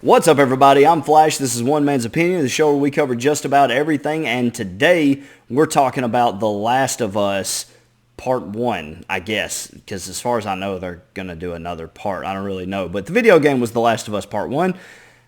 What's up, everybody? I'm Flash. This is One Man's Opinion, the show where we cover just about everything, and today we're talking about The Last of Us Part 1, I guess, because as far as I know, they're going to do another part. I don't really know, but the video game was The Last of Us Part 1.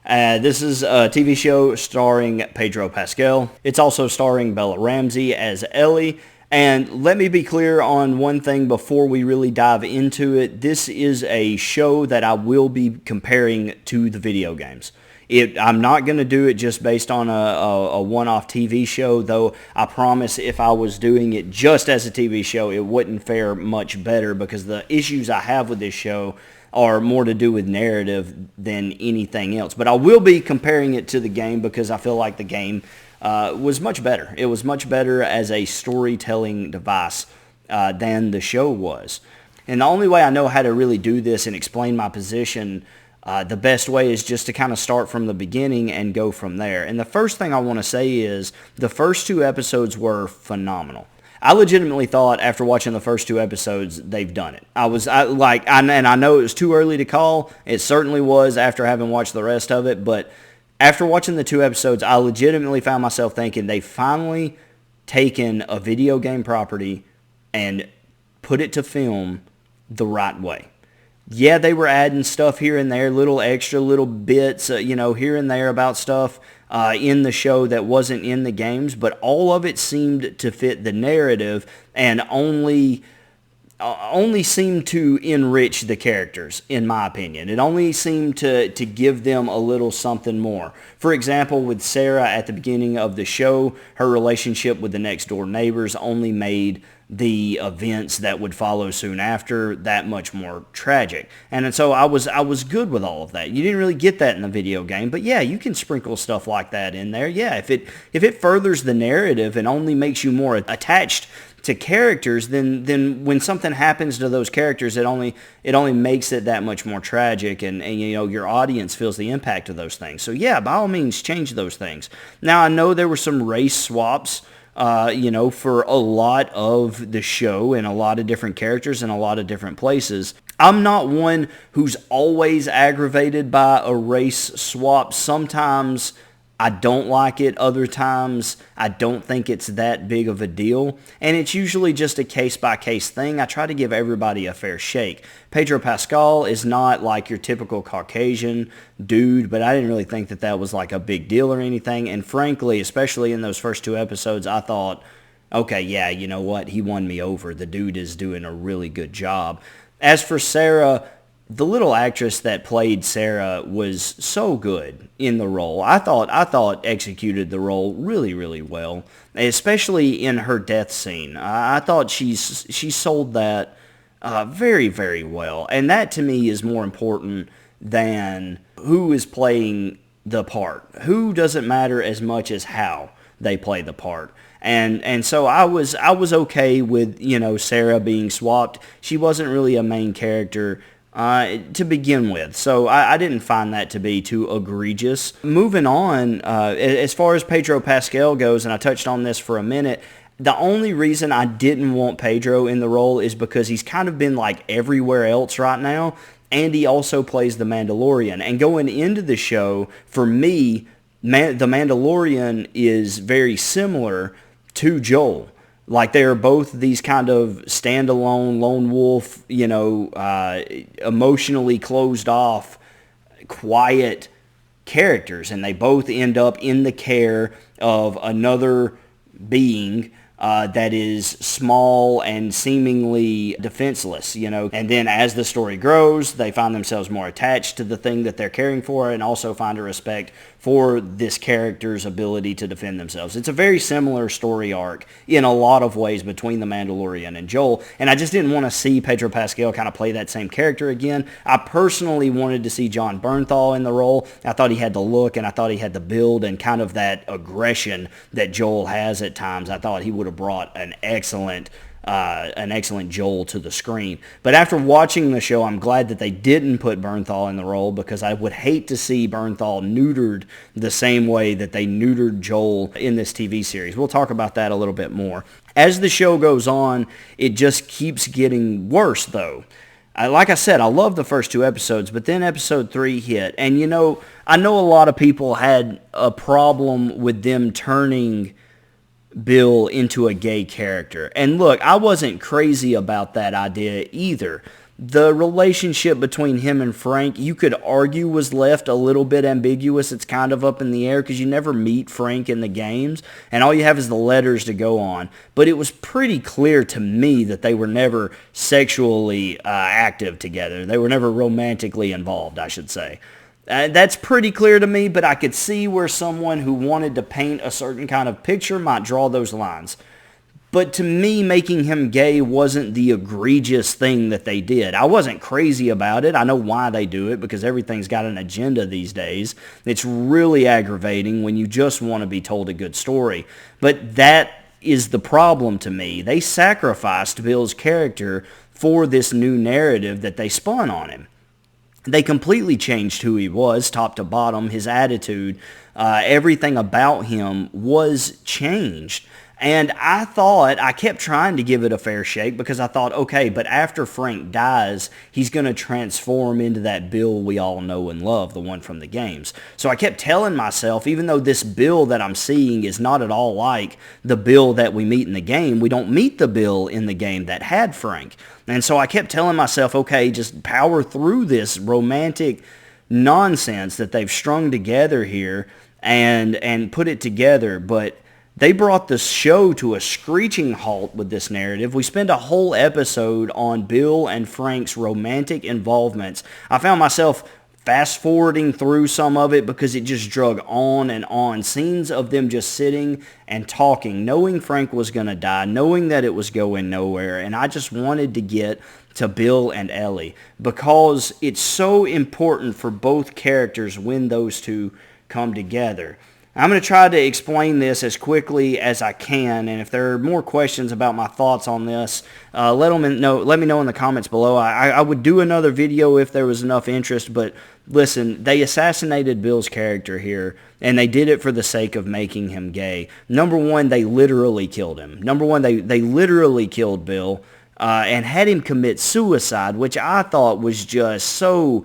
This is a TV show starring Pedro Pascal. It's also starring Bella Ramsey as Ellie. And let me be clear on one thing before we really dive into it. This is a show that I will be comparing to the video games. I'm not going to do it just based on a one-off TV show, though I promise if I was doing it just as a TV show, it wouldn't fare much better because the issues I have with this show are more to do with narrative than anything else. But I will be comparing it to the game because I feel like the game was much better. It was much better as a storytelling device than the show was. And the only way I know how to really do this and explain my position, the best way is just to kind of start from the beginning and go from there. And the first thing I want to say is the first two episodes were phenomenal. I legitimately thought after watching the first two episodes, they've done it. And I know it was too early to call. It certainly was after having watched the rest of it, but after watching the two episodes, I legitimately found myself thinking they finally taken a video game property and put it to film the right way. Yeah, they were adding stuff here and there, little extra little bits, here and there about stuff in the show that wasn't in the games, but all of it seemed to fit the narrative and only seemed to enrich the characters, in my opinion. It only seemed to give them a little something more. For example, with Sarah at the beginning of the show, her relationship with the next door neighbors only made the events that would follow soon after that much more tragic. And so I was good with all of that. You didn't really get that in the video game, but yeah, you can sprinkle stuff like that in there. Yeah, if it furthers the narrative and only makes you more attached to characters, then when something happens to those characters, it only makes it that much more tragic, and your audience feels the impact of those things. So yeah, by all means, change those things. Now I know there were some race swaps, for a lot of the show and a lot of different characters in a lot of different places. I'm not one who's always aggravated by a race swap. Sometimes I don't like it. Other times, I don't think it's that big of a deal. And it's usually just a case-by-case thing. I try to give everybody a fair shake. Pedro Pascal is not like your typical Caucasian dude, but I didn't really think that was like a big deal or anything. And frankly, especially in those first two episodes, I thought, okay, yeah, you know what? He won me over. The dude is doing a really good job. As for Sarah, the little actress that played Sarah was so good in the role. I thought executed the role really, really well, especially in her death scene. I thought she sold that very, very well. And that to me is more important than who is playing the part. Who doesn't matter as much as how they play the part. And so I was okay with, Sarah being swapped. She wasn't really a main character to begin with. So I didn't find that to be too egregious. Moving on, as far as Pedro Pascal goes, and I touched on this for a minute, the only reason I didn't want Pedro in the role is because he's kind of been like everywhere else right now, and he also plays the Mandalorian. And going into the show, for me, the Mandalorian is very similar to Joel. Like they are both these kind of standalone, lone wolf, emotionally closed off, quiet characters. And they both end up in the care of another being that is small and seemingly defenseless, And then as the story grows, they find themselves more attached to the thing that they're caring for and also find a respect for this character's ability to defend themselves. It's a very similar story arc in a lot of ways between the Mandalorian and Joel, and I just didn't want to see Pedro Pascal kind of play that same character again. I personally wanted to see Jon Bernthal in the role. I thought he had the look and I thought he had the build and kind of that aggression that Joel has at times. I thought he would have brought an excellent Joel to the screen. But after watching the show, I'm glad that they didn't put Bernthal in the role because I would hate to see Bernthal neutered the same way that they neutered Joel in this TV series. We'll talk about that a little bit more. As the show goes on, it just keeps getting worse, though. Like I said, I love the first 2 episodes, but then episode 3 hit. And, I know a lot of people had a problem with them turning Bill into a gay character. And look, I wasn't crazy about that idea either. The relationship between him and Frank, you could argue, was left a little bit ambiguous. It's kind of up in the air because you never meet Frank in the games, and all you have is the letters to go on. But it was pretty clear to me that they were never sexually active together. They were never romantically involved, I should say. That's pretty clear to me, but I could see where someone who wanted to paint a certain kind of picture might draw those lines. But to me, making him gay wasn't the egregious thing that they did. I wasn't crazy about it. I know why they do it, because everything's got an agenda these days. It's really aggravating when you just want to be told a good story. But that is the problem to me. They sacrificed Bill's character for this new narrative that they spun on him. They completely changed who he was, top to bottom. His attitude, everything about him was changed. And I kept trying to give it a fair shake because I thought, okay, but after Frank dies, he's going to transform into that Bill we all know and love, the one from the games. So I kept telling myself, even though this Bill that I'm seeing is not at all like the Bill that we meet in the game, we don't meet the Bill in the game that had Frank. And so I kept telling myself, okay, just power through this romantic nonsense that they've strung together here and put it together. But they brought the show to a screeching halt with this narrative. We spent a whole episode on Bill and Frank's romantic involvements. I found myself fast-forwarding through some of it because it just drug on and on. Scenes of them just sitting and talking, knowing Frank was going to die, knowing that it was going nowhere. And I just wanted to get to Bill and Ellie because it's so important for both characters when those two come together. I'm going to try to explain this as quickly as I can, and if there are more questions about my thoughts on this, let me know in the comments below. I would do another video if there was enough interest, but listen, they assassinated Bill's character here, and they did it for the sake of making him gay. Number one, they literally killed him. Number one, they literally killed Bill and had him commit suicide, which I thought was just so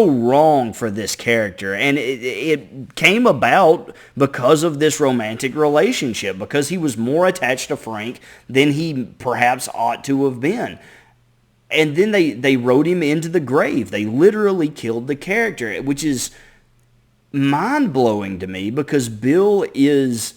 wrong for this character. And it came about because of this romantic relationship, because he was more attached to Frank than he perhaps ought to have been. And then they wrote him into the grave. They literally killed the character, which is mind-blowing to me because Bill is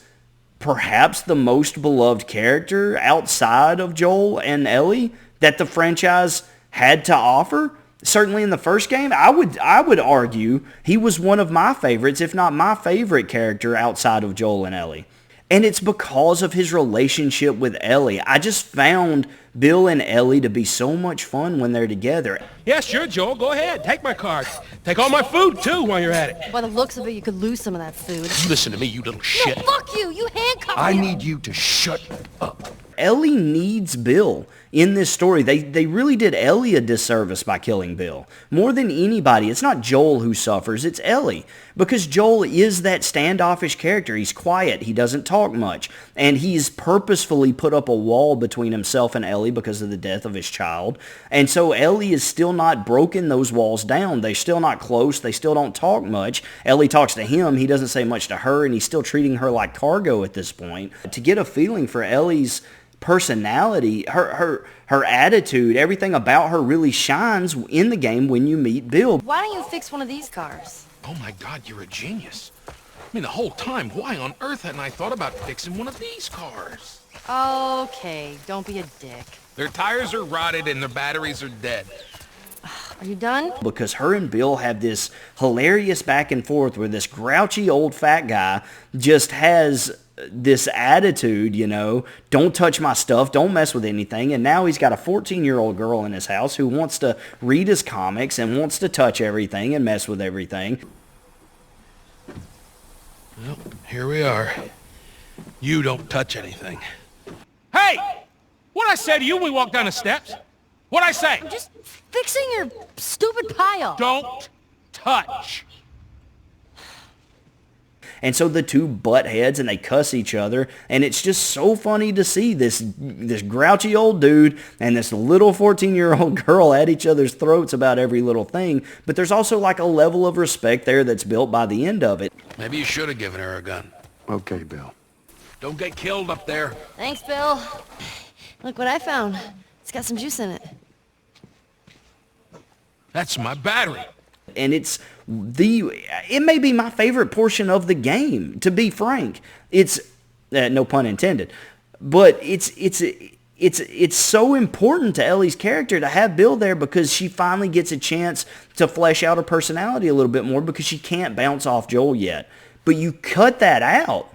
perhaps the most beloved character outside of Joel and Ellie that the franchise had to offer. Certainly in the first game, I would argue he was one of my favorites, if not my favorite character outside of Joel and Ellie. And it's because of his relationship with Ellie. I just found Bill and Ellie to be so much fun when they're together. Yeah, sure, Joel. Go ahead. Take my card. Take all my food, too, while you're at it. By the looks of it, you could lose some of that food. Listen to me, you little shit. No, fuck you. You handcuffed me. I need you to shut up. Ellie needs Bill in this story. They really did Ellie a disservice by killing Bill. More than anybody, it's not Joel who suffers, it's Ellie. Because Joel is that standoffish character. He's quiet, he doesn't talk much, and he's purposefully put up a wall between himself and Ellie because of the death of his child. And so Ellie is still not broken those walls down. They're still not close. They still don't talk much. Ellie talks to him. He doesn't say much to her, and he's still treating her like cargo at this point. To get a feeling for Ellie's personality, her attitude, everything about her really shines in the game when you meet Bill. Why don't you fix one of these cars? Oh my God, you're a genius. I mean, the whole time, why on earth hadn't I thought about fixing one of these cars? Okay, don't be a dick. Their tires are rotted and their batteries are dead. Are you done? Because her and Bill have this hilarious back and forth where this grouchy old fat guy just has this attitude, don't touch my stuff, don't mess with anything, and now he's got a 14-year-old girl in his house who wants to read his comics and wants to touch everything and mess with everything. Well, here we are. You don't touch anything. Hey! What'd I say to you when we walked down the steps? What'd I say? I'm just fixing your stupid pile. Don't touch. And so the two butt heads and they cuss each other. And it's just so funny to see this grouchy old dude and this little 14-year-old girl at each other's throats about every little thing. But there's also like a level of respect there that's built by the end of it. Maybe you should have given her a gun. Okay, Bill. Don't get killed up there. Thanks, Bill. Look what I found. It's got some juice in it. That's my battery. And it may be my favorite portion of the game, to be frank. It's no pun intended, but it's so important to Ellie's character to have Bill there because she finally gets a chance to flesh out her personality a little bit more because she can't bounce off Joel yet. But you cut that out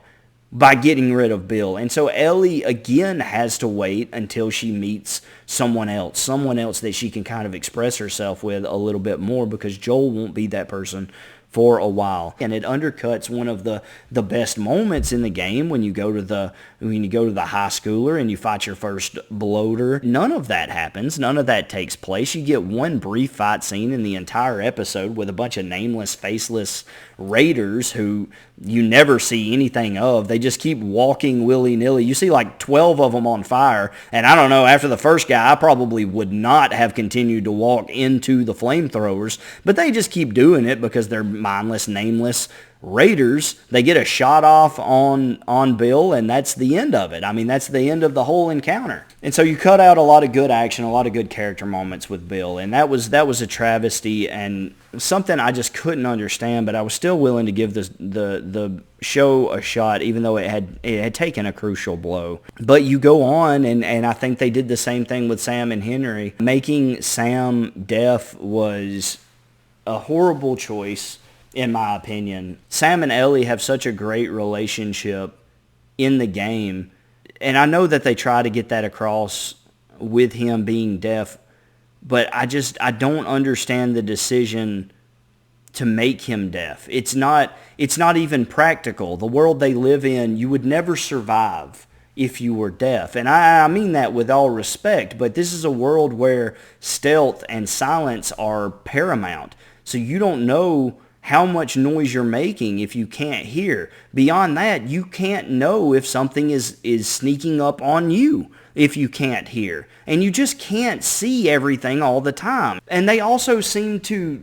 by getting rid of Bill. And so Ellie, again, has to wait until she meets someone else that she can kind of express herself with a little bit more because Joel won't be that person for a while. And it undercuts one of the best moments in the game when you go to the high schooler and you fight your first bloater. None of that happens. None of that takes place. You get one brief fight scene in the entire episode with a bunch of nameless, faceless raiders who you never see anything of. They just keep walking willy-nilly. You see like 12 of them on fire. And I don't know, after the first guy, I probably would not have continued to walk into the flamethrowers. But they just keep doing it because they're mindless, nameless raiders. They get a shot off on Bill, and that's the end of it. I mean, that's the end of the whole encounter. And so you cut out a lot of good action, a lot of good character moments with Bill, and that was a travesty and something I just couldn't understand. But I was still willing to give the show a shot, even though it had taken a crucial blow. But you go on, and I think they did the same thing with Sam and Henry. Making Sam deaf was a horrible choice, in my opinion. Sam and Ellie have such a great relationship in the game, and I know that they try to get that across with him being deaf, but I don't understand the decision to make him deaf. It's not even practical. The world they live in, you would never survive if you were deaf. And I mean that with all respect, but this is a world where stealth and silence are paramount. So you don't know how much noise you're making if you can't hear. Beyond that, you can't know if something is sneaking up on you if you can't hear. And you just can't see everything all the time. And they also seem to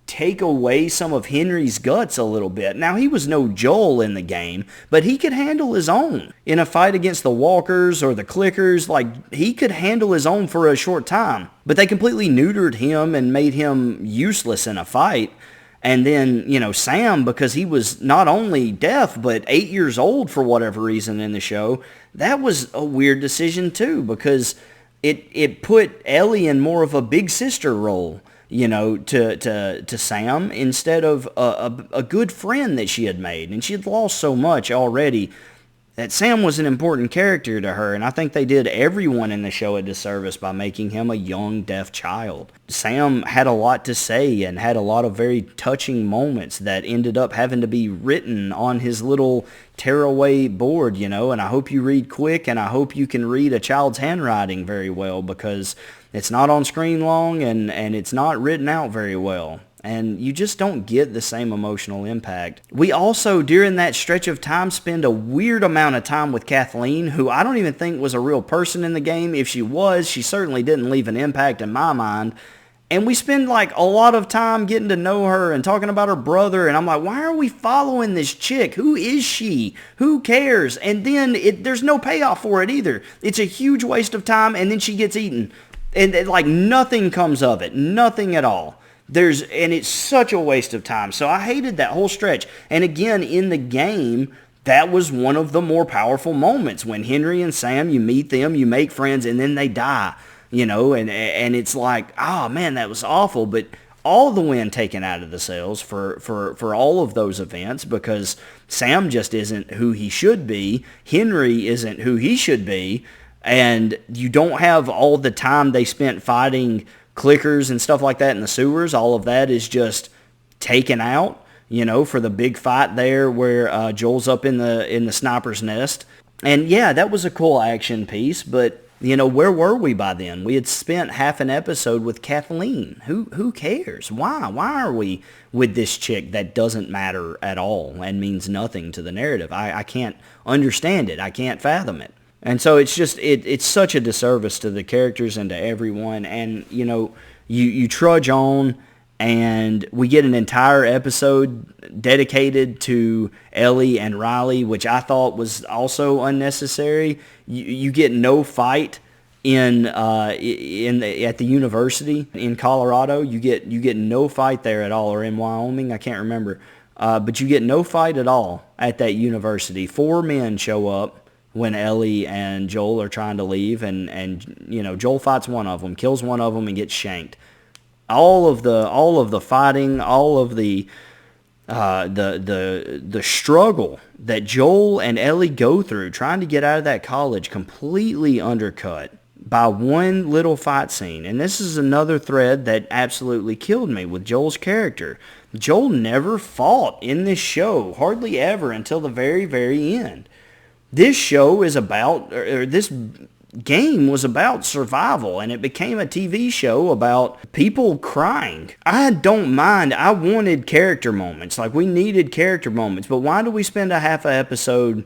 take away some of Henry's guts a little bit. Now, he was no Joel in the game, but he could handle his own. In a fight against the walkers or the clickers, like, he could handle his own for a short time. But they completely neutered him and made him useless in a fight. And then, Sam, because he was not only deaf, but 8 years old for whatever reason in the show, that was a weird decision too, because it put Ellie in more of a big sister role, to Sam, instead of a good friend that she had made. And she had lost so much already that Sam was an important character to her, and I think they did everyone in the show a disservice by making him a young, deaf child. Sam had a lot to say and had a lot of very touching moments that ended up having to be written on his little tearaway board, and I hope you read quick, and I hope you can read a child's handwriting very well, because it's not on screen long, and it's not written out very well. And you just don't get the same emotional impact. We also, during that stretch of time, spend a weird amount of time with Kathleen, who I don't even think was a real person in the game. If she was, she certainly didn't leave an impact in my mind. And we spend like a lot of time getting to know her and talking about her brother. And I'm like, why are we following this chick? Who is she? Who cares? And then there's no payoff for it either. It's a huge waste of time, and then she gets eaten. And like nothing comes of it. Nothing at all. And it's such a waste of time. So I hated that whole stretch. And again, in the game, that was one of the more powerful moments when Henry and Sam, you meet them, you make friends, and then they die, and it's like, oh man, that was awful. But all the wind taken out of the sails for all of those events, because Sam just isn't who he should be. Henry isn't who he should be. And you don't have all the time they spent fighting clickers and stuff like that in the sewers. All of that is just taken out, for the big fight there where Joel's up in the sniper's nest. And yeah, that was a cool action piece, but You know, where were we by then? We had spent half an episode with Kathleen. Who cares? Why? Why are we with this chick that doesn't matter at all and means nothing to the narrative? I can't understand it. I can't fathom it. And so it's just, it's such a disservice to the characters and to everyone. And, you know, you trudge on, and we get an entire episode dedicated to Ellie and Riley, which I thought was also unnecessary. You get no fight at the university in Colorado. You get no fight there at all, or in Wyoming, I can't remember. But you get no fight at all at that university. 4 men show up when Ellie and Joel are trying to leave, and you know, Joel fights one of them, kills one of them, and gets shanked. All of the fighting, all of the struggle that Joel and Ellie go through trying to get out of that college, completely undercut by one little fight scene. And this is another thread that absolutely killed me with Joel's character. Joel never fought in this show, hardly ever, until the very, very end. This show is about, or this game was about survival, and it became a TV show about people crying. I don't mind. I wanted character moments. Like, we needed character moments. But why do we spend a half an episode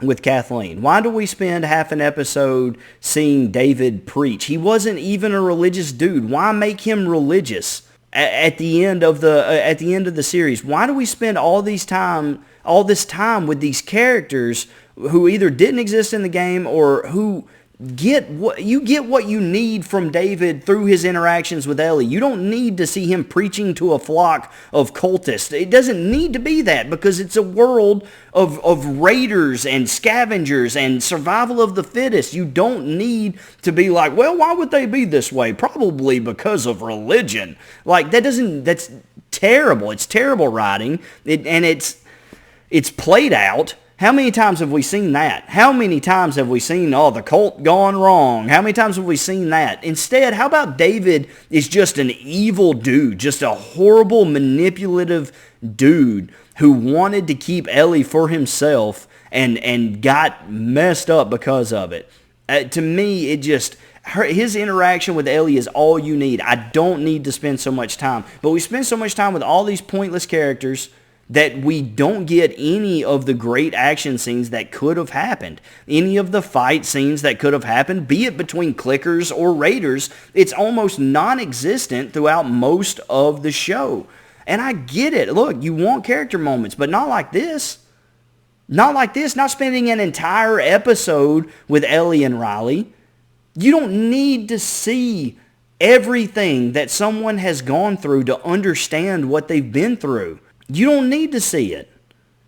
with Kathleen? Why do we spend half an episode seeing David preach? He wasn't even a religious dude. Why make him religious at the end of the series? Why do we spend all this time with these characters who either didn't exist in the game, or who get what you need from David through his interactions with Ellie? You don't need to see him preaching to a flock of cultists. It doesn't need to be that, because it's a world of raiders and scavengers and survival of the fittest. You don't need to be like, well, why would they be this way? Probably because of religion. Like, that's terrible. It's terrible writing. It's played out. How many times have we seen that? How many times have we seen, the cult gone wrong? How many times have we seen that? Instead, how about David is just an evil dude, just a horrible, manipulative dude who wanted to keep Ellie for himself and got messed up because of it. To me, his interaction with Ellie is all you need. I don't need to spend so much time. But we spend so much time with all these pointless characters that we don't get any of the great action scenes that could have happened. Any of the fight scenes that could have happened, be it between clickers or raiders, it's almost non-existent throughout most of the show. And I get it. Look, you want character moments, but not like this. Not like this. Not spending an entire episode with Ellie and Riley. You don't need to see everything that someone has gone through to understand what they've been through. You don't need to see it,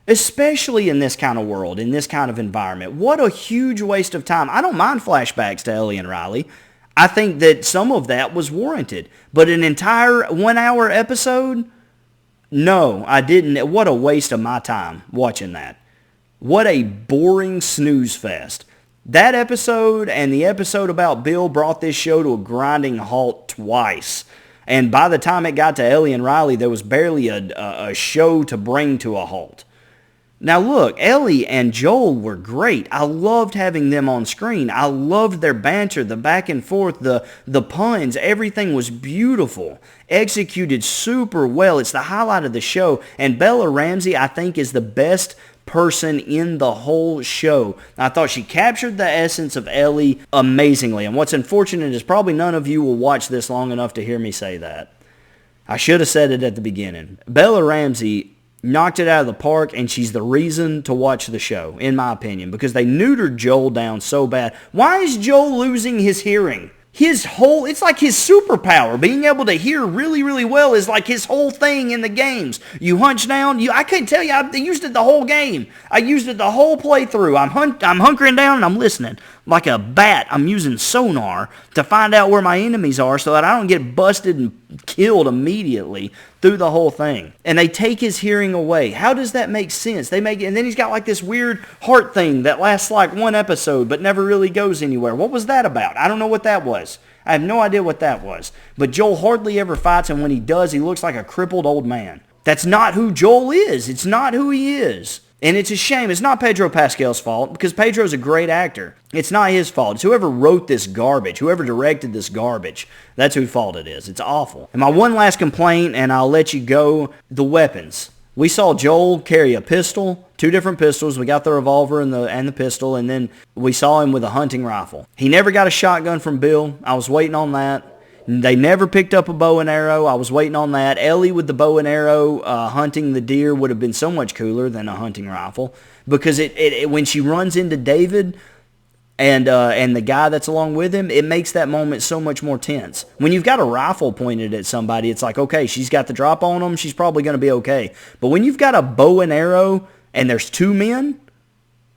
especially in this kind of world, in this kind of environment. What a huge waste of time. I don't mind flashbacks to Ellie and Riley. I think that some of that was warranted. But an entire 1-hour episode? No, I didn't. What a waste of my time watching that. What a boring snooze fest. That episode and the episode about Bill brought this show to a grinding halt twice. And by the time it got to Ellie and Riley, there was barely a show to bring to a halt. Now look, Ellie and Joel were great. I loved having them on screen. I loved their banter, the back and forth, the puns. Everything was beautiful. Executed super well. It's the highlight of the show. And Bella Ramsey, I think, is the best person in the whole show. I thought she captured the essence of Ellie amazingly. And what's unfortunate is probably none of you will watch this long enough to hear me say that. I should have said it at the beginning. Bella Ramsey knocked it out of the park, and she's the reason to watch the show, in my opinion, because they neutered Joel down so bad. Why is Joel losing his hearing? It's like his superpower. Being able to hear really, really well is like his whole thing in the games. You hunch down. I couldn't tell you. I used it the whole game. I used it the whole playthrough. I'm hunkering down and I'm listening. Like a bat, I'm using sonar to find out where my enemies are so that I don't get busted and killed immediately through the whole thing. And they take his hearing away. How does that make sense? And then he's got like this weird heart thing that lasts like one episode but never really goes anywhere. What was that about? I don't know what that was. I have no idea what that was. But Joel hardly ever fights, and when he does, he looks like a crippled old man. That's not who Joel is. It's not who he is. And it's a shame. It's not Pedro Pascal's fault, because Pedro's a great actor. It's not his fault. It's whoever wrote this garbage, whoever directed this garbage. That's whose fault it is. It's awful. And my one last complaint, and I'll let you go, the weapons. We saw Joel carry a pistol, 2 different pistols. We got the revolver and the pistol, and then we saw him with a hunting rifle. He never got a shotgun from Bill. I was waiting on that. They never picked up a bow and arrow. I was waiting on that. Ellie with the bow and arrow hunting the deer would have been so much cooler than a hunting rifle, because it when she runs into David and the guy that's along with him, it makes that moment so much more tense. When you've got a rifle pointed at somebody, it's like, okay, she's got the drop on them. She's probably going to be okay. But when you've got a bow and arrow and there's 2 men,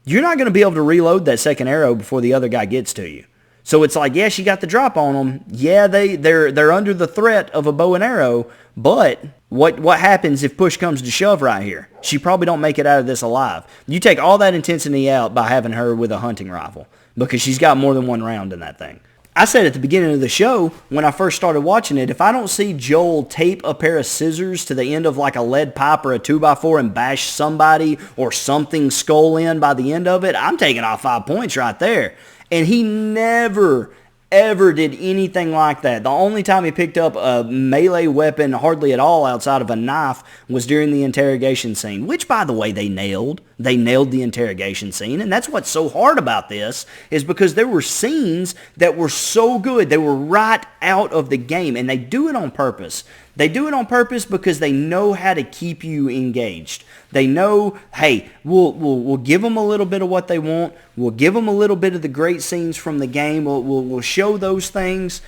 you're not going to be able to reload that second arrow before the other guy gets to you. So it's like, yeah, she got the drop on them. Yeah, they're under the threat of a bow and arrow. But what happens if push comes to shove right here? She probably don't make it out of this alive. You take all that intensity out by having her with a hunting rifle, because she's got more than 1 round in that thing. I said at the beginning of the show, when I first started watching it, if I don't see Joel tape a pair of scissors to the end of like a lead pipe or a 2x4 and bash somebody or something skull in by the end of it, I'm taking off 5 points right there. And he never, ever did anything like that. The only time he picked up a melee weapon hardly at all outside of a knife was during the interrogation scene, which, by the way, they nailed. They nailed the interrogation scene, and that's what's so hard about this, is because there were scenes that were so good. They were right out of the game, and they do it on purpose. They do it on purpose because they know how to keep you engaged. They know, hey, we'll give them a little bit of what they want. We'll give them a little bit of the great scenes from the game. We'll show those things.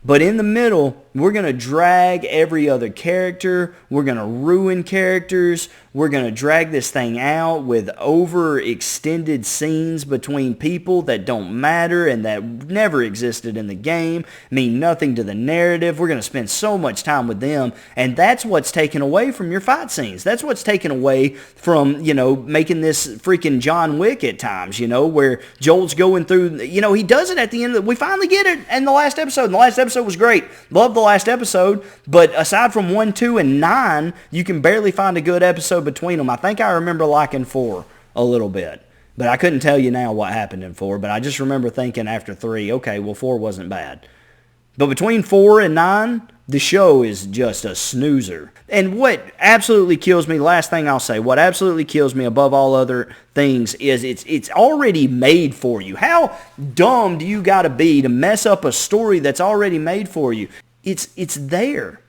But in the middle, we're going to drag every other character. We're going to ruin characters. We're going to drag this thing out with overextended scenes between people that don't matter and that never existed in the game, mean nothing to the narrative. We're going to spend so much time with them, and that's what's taken away from your fight scenes. That's what's taken away from, making this freaking John Wick at times, where Joel's going through, he does it at the end. We finally get it in the last episode, and the last episode was great. Loved the last episode, but aside from 1, 2, and 9, you can barely find a good episode between them. I think I remember liking 4 a little bit, but I couldn't tell you now what happened in 4, but I just remember thinking after 3, okay, well, 4 wasn't bad. But between 4 and 9, the show is just a snoozer. And what absolutely kills me, last thing I'll say, what absolutely kills me above all other things is it's already made for you. How dumb do you got to be to mess up a story that's already made for you? It's there.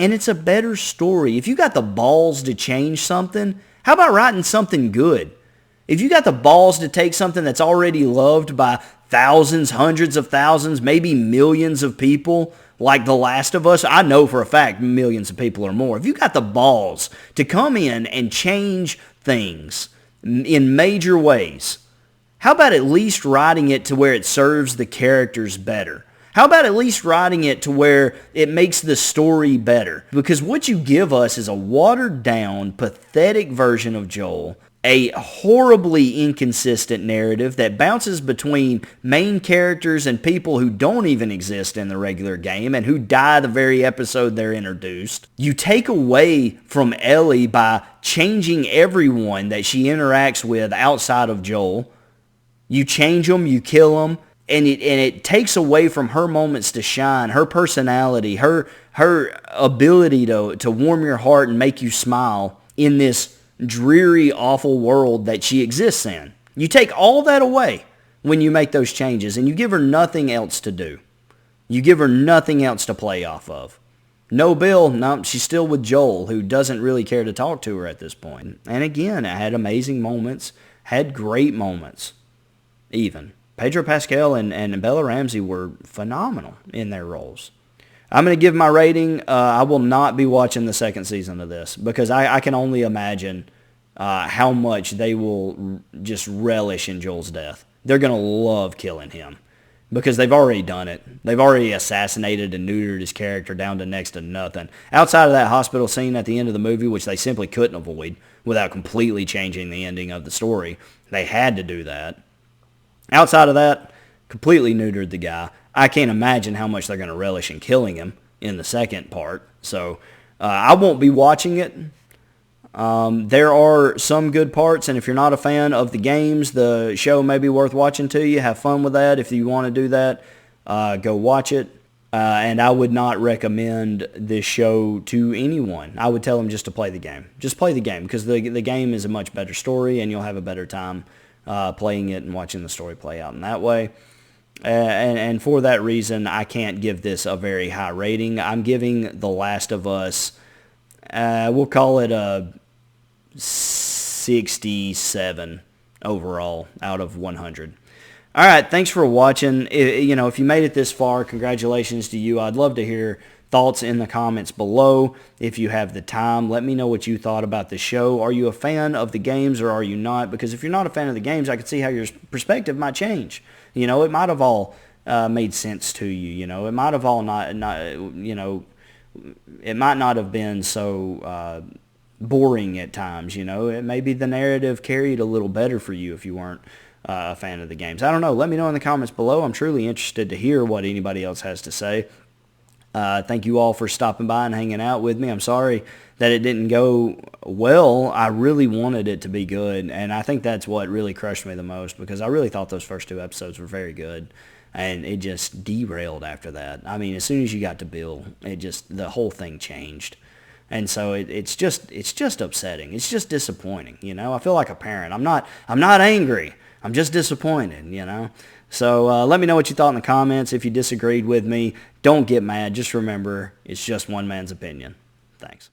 And it's a better story. If you got the balls to change something, how about writing something good? If you got the balls to take something that's already loved by thousands, hundreds of thousands, maybe millions of people, like The Last of Us, I know for a fact millions of people or more. If you got the balls to come in and change things in major ways, how about at least writing it to where it serves the characters better? How about at least writing it to where it makes the story better? Because what you give us is a watered-down, pathetic version of Joel, a horribly inconsistent narrative that bounces between main characters and people who don't even exist in the regular game and who die the very episode they're introduced. You take away from Ellie by changing everyone that she interacts with outside of Joel. You change them, you kill them, and it takes away from her moments to shine, her personality, her ability to warm your heart and make you smile in this dreary, awful world that she exists in. You take all that away when you make those changes, and you give her nothing else to do. You give her nothing else to play off of. No Bill, no, she's still with Joel, who doesn't really care to talk to her at this point. And again, it had amazing moments, had great moments, even. Pedro Pascal and Bella Ramsey were phenomenal in their roles. I'm going to give my rating. I will not be watching the second season of this because I can only imagine how much they will just relish in Joel's death. They're going to love killing him because they've already done it. They've already assassinated and neutered his character down to next to nothing. Outside of that hospital scene at the end of the movie, which they simply couldn't avoid without completely changing the ending of the story, they had to do that. Outside of that, completely neutered the guy. I can't imagine how much they're going to relish in killing him in the second part. So I won't be watching it. There are some good parts, and if you're not a fan of the games, the show may be worth watching to you. Have fun with that. If you want to do that, go watch it. And I would not recommend this show to anyone. I would tell them just to play the game. Just play the game, because the game is a much better story, and you'll have a better time playing it and watching the story play out in that way. And for that reason, I can't give this a very high rating. I'm giving The Last of Us, we'll call it a 67 overall out of 100. All right, thanks for watching. If you made it this far, congratulations to you. I'd love to hear thoughts in the comments below. If you have the time, let me know what you thought about the show. Are you a fan of the games or are you not? Because if you're not a fan of the games, I could see how your perspective might change. It might have all made sense to you. It might have all not it might not have been so boring at times. Maybe the narrative carried a little better for you if you weren't a fan of the games. I don't know. Let me know in the comments below. I'm truly interested to hear what anybody else has to say. Thank you all for stopping by and hanging out with me. I'm sorry that it didn't go well. I really wanted it to be good, and I think that's what really crushed me the most, because I really thought those first 2 episodes were very good, and it just derailed after that. I mean, as soon as you got to Bill, the whole thing changed. And so it's just upsetting. It's just disappointing. I feel like a parent. I'm not angry. I'm just disappointed. So let me know what you thought in the comments. If you disagreed with me, don't get mad. Just remember, it's just one man's opinion. Thanks.